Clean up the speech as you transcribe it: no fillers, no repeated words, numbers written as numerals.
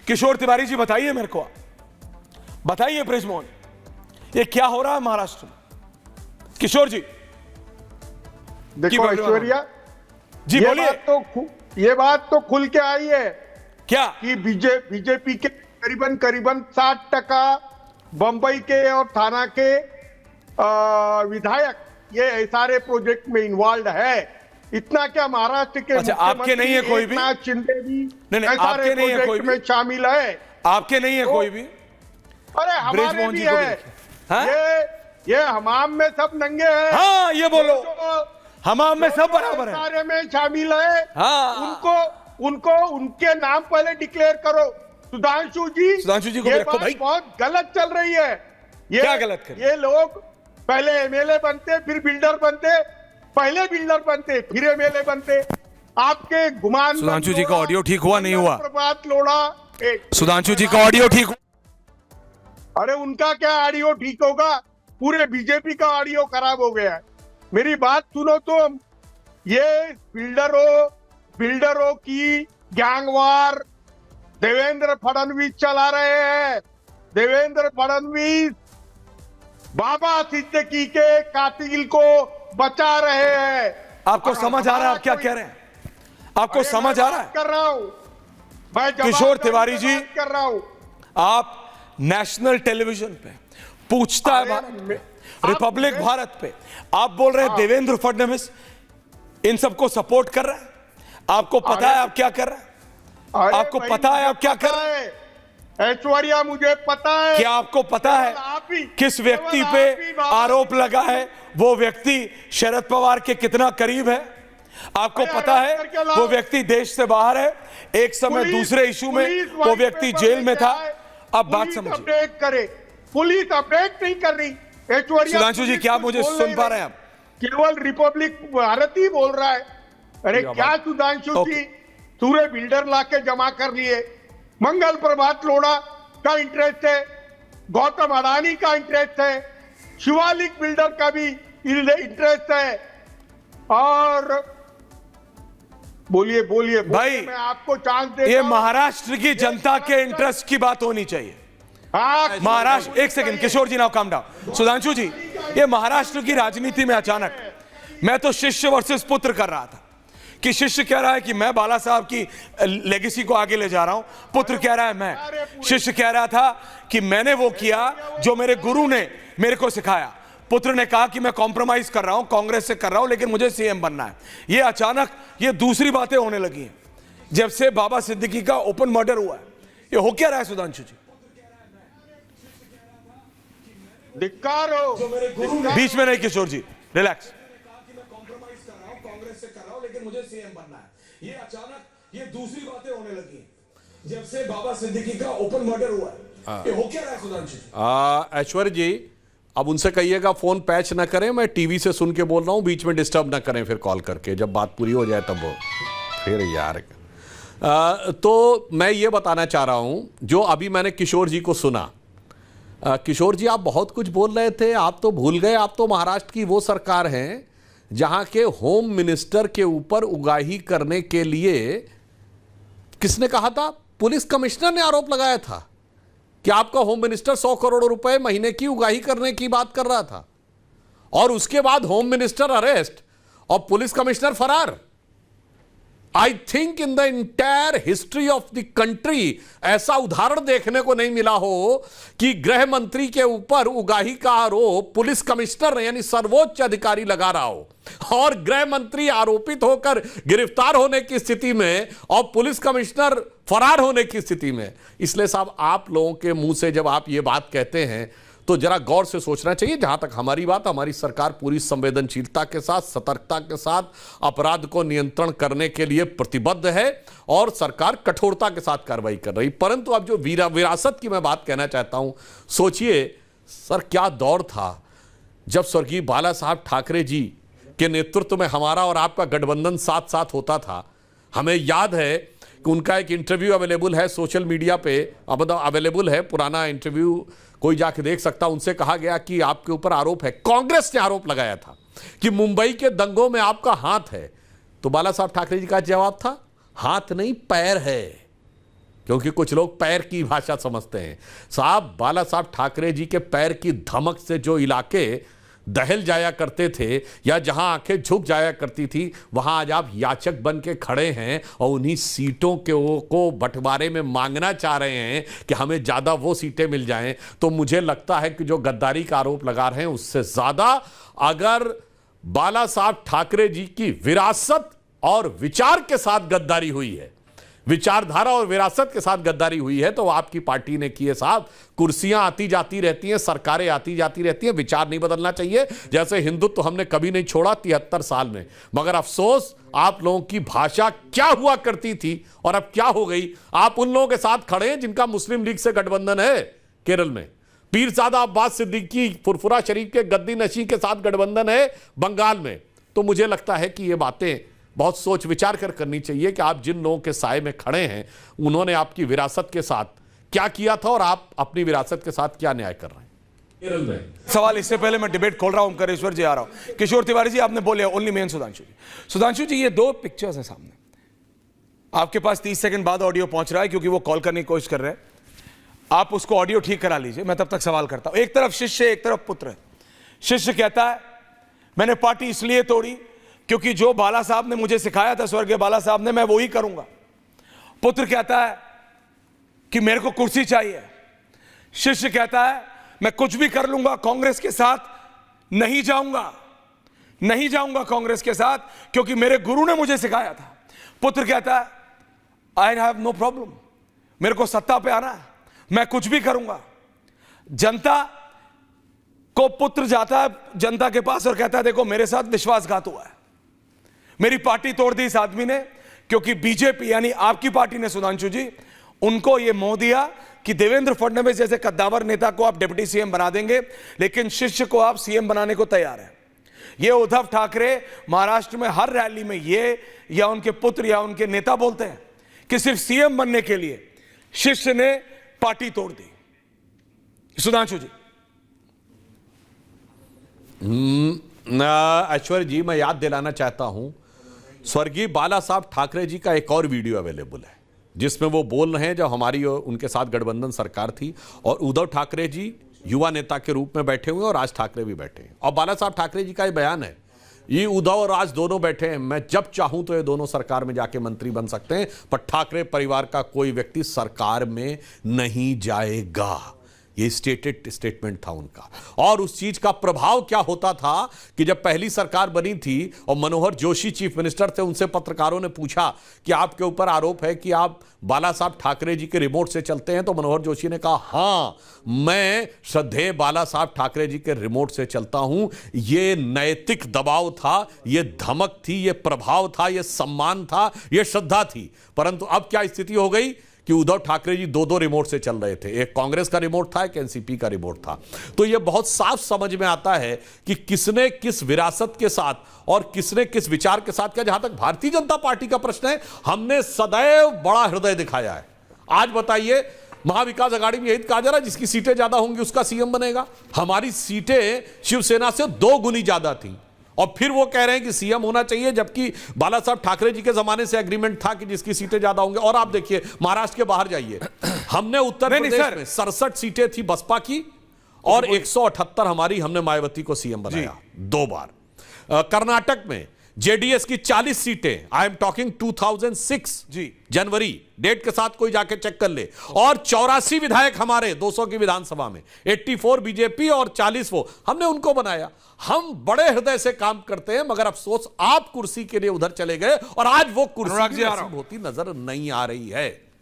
किशोर तिवारी जी बताइए मेरे को, बताइए ब्रिजमोहन, ये क्या हो रहा है महाराष्ट्र में? किशोर जी देखो ऐश्वर्या जी बोलिए। ये बात तो खुल के आई है क्या कि बीजेपी के करीबन 60% बंबई के और थाना के विधायक ये सारे प्रोजेक्ट में इन्वॉल्व है। इतना क्या महाराष्ट्र के अच्छा, आपके नहीं है कोई भी? एकनाथ शिंदे भी नहीं, आपके नहीं है कोई भी में शामिल है? आपके नहीं है कोई भी? अरे हमारे भी है। हाँ? ये हमाम में सब नंगे हैं। हाँ ये बोलो, हमाम में सब बराबर है, सारे में शामिल है। हाँ उनको उनके नाम पहले डिक्लेयर करो। सुधांशु जी को भी रखो भाई। बहुत गलत चल रही है। क्या गलत कर? ये लोग पहले एमएलए बनते, फिर बिल्डर बनते, पहले बिल्डर बनते, फिर एमएलए बनते। आपके गुमान सुधांशु जी का ऑडियो ठीक हुआ नहीं हुआ? प्रभात लोढ़ा, सुधांशु जी का ऑडियो ठीक? अरे उनका क्या ऑडियो ठीक होगा, पूरे बीजेपी का ऑडियो खराब हो गया है। मेरी बात सुनो तुम। ये बिल्डरों की गैंगवार देवेंद्र फडणवीस चला रहे हैं। देवेंद्र फडणवीस बाबा सिद्दीकी के कातिल को बचा रहे हैं। आपको समझ आ रहा है आप क्या कह रहे हैं? आपको समझ आ रहा है? कर रहा हूं मैं, किशोर तिवारी जी कर रहा हूं। आप नेशनल टेलीविजन पे, पूछता है भारत पे, रिपब्लिक भारत पे आप बोल रहे हैं देवेंद्र फडणवीस इन सबको सपोर्ट कर रहा है। आपको पता है आप क्या कर रहे हैं? आपको पता है आप क्या कर रहे हैं? ऐश्वर्या मुझे पता है। क्या आपको पता है किस व्यक्ति पे आरोप लगा है? वो व्यक्ति शरद पवार के कितना करीब है? आपको पता है वो व्यक्ति देश से बाहर है, एक समय दूसरे इशू में वो व्यक्ति जेल में था। अब बात समझिए। अपडेट करे, पुलिस अपडेट नहीं कर रही। सुधांशु जी क्या मुझे सुन पा रहे हैं आप? केवल रिपब्लिक भारत ही बोल रहा है। अरे क्या सुधांशु जी, सूर्य बिल्डर लाके जमा कर लिए, मंगल प्रभात लोढ़ा का इंटरेस्ट है, गौतम अडानी का इंटरेस्ट है, शिवालिक बिल्डर का भी इंटरेस्ट है। और बोलिए भाई, मैं आपको चांस दे। ये महाराष्ट्र की जनता के इंटरेस्ट की बात होनी चाहिए। महाराष्ट्र, एक सेकंड किशोर जी, नाउ काम डाउन। सुधांशु जी, ये महाराष्ट्र की राजनीति में अचानक, मैं तो शिष्य वर्सेस पुत्र कर रहा था कि शिष्य कह रहा है कि मैं बाला साहब की लेगेसी को आगे ले जा रहा हूं, पुत्र कह रहा है मैं। शिष्य कह रहा था कि मैंने वो किया जो मेरे गुरु ने मेरे को सिखाया। पुत्र ने कहा कि मैं कॉम्प्रोमाइज कर रहा हूं, कांग्रेस से कर रहा हूं, लेकिन मुझे सीएम बनना है। ये अचानक ये दूसरी बातें होने लगी हैं जब से बाबा सिद्दीकी का ओपन मर्डर हुआ है। ये हो क्या रहा है सुधांशु जी? धिक्कार हो। बीच में नहीं किशोर जी, रिलैक्स। मुझे सीएम बनना है। ये अचानक ये दूसरी बातें होने लगी जब से बाबा सिद्दीकी का ओपन मर्डर हुआ है। ये हो क्या रहा है सुधांशु? ऐश्वर्य जी, अब उनसे कहिएगा फोन पैच ना करें, मैं टीवी से सुन के बोल रहा हूं, बीच में डिस्टर्ब ना करें फिर कॉल करके, जब बात पूरी हो जाए तब वो फिर यार। तो मैं ये बताना चाह रहा हूं, जो अभी मैंने किशोर जी को सुना। किशोर जी आप बहुत कुछ बोल रहे थे, आप तो भूल गए, आप तो महाराष्ट्र की वो सरकार हैं जहां के होम मिनिस्टर के ऊपर उगाही करने के लिए किसने कहा था? पुलिस कमिश्नर ने आरोप लगाया था कि आपका होम मिनिस्टर 100 करोड़ रुपए महीने की उगाही करने की बात कर रहा था, और उसके बाद होम मिनिस्टर अरेस्ट और पुलिस कमिश्नर फरार। I think in the entire history of the country ऐसा उदाहरण देखने को नहीं मिला हो कि गृह मंत्री के ऊपर उगाही का आरोप पुलिस कमिश्नर यानी सर्वोच्च अधिकारी लगा रहा हो, और गृह मंत्री आरोपित होकर गिरफ्तार होने की स्थिति में और पुलिस कमिश्नर फरार होने की स्थिति में। इसलिए साहब, आप लोगों के मुंह से जब आप ये बात कहते हैं तो जरा गौर से सोचना चाहिए। जहां तक हमारी बात, हमारी सरकार पूरी संवेदनशीलता के साथ, सतर्कता के साथ अपराध को नियंत्रण करने के लिए प्रतिबद्ध है और सरकार कठोरता के साथ कार्रवाई कर रही। परंतु अब जो विरासत की मैं बात कहना चाहता हूं, सोचिए सर, क्या दौर था जब स्वर्गीय बाला साहब ठाकरे जी के नेतृत्व में हमारा और आपका गठबंधन साथ साथ होता था। हमें याद है कि उनका एक इंटरव्यू अवेलेबल है सोशल मीडिया पे, अब अवेलेबल है, पुराना इंटरव्यू कोई जाके देख सकता। उनसे कहा गया कि आपके ऊपर आरोप है, कांग्रेस ने आरोप लगाया था कि मुंबई के दंगों में आपका हाथ है। तो बाला साहब ठाकरे जी का जवाब था, हाथ नहीं पैर है, क्योंकि कुछ लोग पैर की भाषा समझते हैं। साहब, बाला साहब ठाकरे जी के पैर की धमक से जो इलाके दहल जाया करते थे या जहां आंखें झुक जाया करती थी, वहां आज आप याचक बन के खड़े हैं और उन्हीं सीटों को बंटवारे में मांगना चाह रहे हैं कि हमें ज्यादा वो सीटें मिल जाएं। तो मुझे लगता है कि जो गद्दारी का आरोप लगा रहे हैं उससे ज्यादा अगर बाला साहब ठाकरे जी की विरासत और विचार के साथ गद्दारी हुई है, विचारधारा और विरासत के साथ गद्दारी हुई है, तो आपकी पार्टी ने की है। साहब, कुर्सियां आती जाती रहती हैं, सरकारें आती जाती रहती हैं, विचार नहीं बदलना चाहिए। जैसे हिंदुत्व हमने कभी नहीं छोड़ा 73 साल में, मगर अफसोस आप लोगों की भाषा क्या हुआ करती थी और अब क्या हो गई। आप उन लोगों के साथ खड़े हैं जिनका मुस्लिम लीग से गठबंधन है केरल में, पीरजादा अब्बास सिद्दीकी फुरफुरा शरीफ के गद्दी नशी के साथ गठबंधन है बंगाल में। तो मुझे लगता है कि ये बातें बहुत सोच विचार कर करनी चाहिए कि आप जिन लोगों के साए में खड़े हैं उन्होंने आपकी विरासत के साथ क्या किया था और आप अपनी विरासत के साथ क्या न्याय कर रहे हैं केरल में। सवाल इससे पहले मैं डिबेट खोल रहा हूं, ओमकारेश्वर जी आ रहा हूं। किशोर तिवारी जी, आपने बोले ओनली मेन सुधांशु जी। सुधांशु जी, ये 2 पिक्चर्स हैं सामने, आपके पास 30 सेकंड बाद ऑडियो पहुंच रहा है क्योंकि वो कॉल करने की कोशिश कर रहे हैं। आप उसको ऑडियो ठीक करा लीजिए, मैं तब तक सवाल करता हूं। एक तरफ शिष्य, एक तरफ पुत्र है। शिष्य कहता है मैंने पार्टी इसलिए तोड़ी क्योंकि जो बाला साहब ने मुझे सिखाया था, स्वर्गीय बाला साहब ने, मैं वो ही करूंगा। पुत्र कहता है कि मेरे को कुर्सी चाहिए। शिष्य कहता है मैं कुछ भी कर लूंगा, कांग्रेस के साथ नहीं जाऊंगा, नहीं जाऊंगा कांग्रेस के साथ, क्योंकि मेरे गुरु ने मुझे सिखाया था। पुत्र कहता है आई हैव नो प्रॉब्लम, मेरे को सत्ता पे आना है, मैं कुछ भी करूंगा। जनता को पुत्र जाता है जनता के पास और कहता है देखो मेरे साथ विश्वासघात हुआ है, मेरी पार्टी तोड़ दी इस आदमी ने, क्योंकि बीजेपी यानी आपकी पार्टी ने सुधांशु जी उनको यह मोह दिया कि देवेंद्र फडणवीस जैसे कद्दावर नेता को आप डिप्टी सीएम बना देंगे, लेकिन शिष्य को आप सीएम बनाने को तैयार हैं। ये उद्धव ठाकरे महाराष्ट्र में हर रैली में ये या उनके पुत्र या उनके नेता बोलते हैं कि सिर्फ सीएम बनने के लिए शिष्य ने पार्टी तोड़ दी। सुधांशु जी। ऐश्वर्य जी, मैं याद दिलाना चाहता हूं, स्वर्गीय बाला साहब ठाकरे जी का एक और वीडियो अवेलेबल है जिसमें वो बोल रहे हैं जब हमारी उनके साथ गठबंधन सरकार थी और उद्धव ठाकरे जी युवा नेता के रूप में बैठे हुए और राज ठाकरे भी बैठे हैं। और बाला साहब ठाकरे जी का ये बयान है, ये उद्धव और राज दोनों बैठे हैं, मैं जब चाहूं तो ये दोनों सरकार में जाके मंत्री बन सकते हैं, पर ठाकरे परिवार का कोई व्यक्ति सरकार में नहीं जाएगा। ये स्टेटमेंट था उनका। और उस चीज का प्रभाव क्या होता था कि जब पहली सरकार बनी थी और मनोहर जोशी चीफ मिनिस्टर थे, उनसे पत्रकारों ने पूछा कि आपके ऊपर आरोप है कि आप बाला साहब ठाकरे जी के रिमोट से चलते हैं, तो मनोहर जोशी ने कहा हां, मैं श्रद्धेय बाला साहब ठाकरे जी के रिमोट से चलता हूं। ये नैतिक दबाव था, ये धमक थी, ये प्रभाव था, ये सम्मान था, ये श्रद्धा थी। परंतु अब क्या स्थिति हो गई कि उद्धव ठाकरे जी 2 रिमोट से चल रहे थे, एक कांग्रेस का रिमोट था, एक एनसीपी का रिमोट था। तो यह बहुत साफ समझ में आता है कि किसने किस विरासत के साथ और किसने किस विचार के साथ क्या। जहां तक भारतीय जनता पार्टी का प्रश्न है, हमने सदैव बड़ा हृदय दिखाया है। आज बताइए, महाविकास आघाड़ी में यही कहा जा रहा है जिसकी सीटें ज्यादा होंगी उसका सीएम बनेगा। हमारी सीटें शिवसेना से 2 गुनी ज्यादा थी और फिर वो कह रहे हैं कि सीएम होना चाहिए, जबकि बाला साहब ठाकरे जी के जमाने से एग्रीमेंट था कि जिसकी सीटें ज्यादा होंगे। और आप देखिए, महाराष्ट्र के बाहर जाइए, हमने उत्तर प्रदेश में 67 सीटें थी बसपा की और 178 हमारी, हमने मायावती को सीएम बनाया 2 बार। कर्नाटक में जेडीएस की 40 सीटें, आई एम टॉकिंग 2006 जी जनवरी, डेट के साथ कोई जाके चेक कर ले, और 84 विधायक हमारे 200 की विधानसभा में, 84 बीजेपी और 40 वो, हमने उनको बनाया। हम बड़े हृदय से काम करते हैं, मगर अफसोस आप कुर्सी के लिए उधर चले गए और आज वो कुर्सी नसीब होती नजर नहीं आ रही है।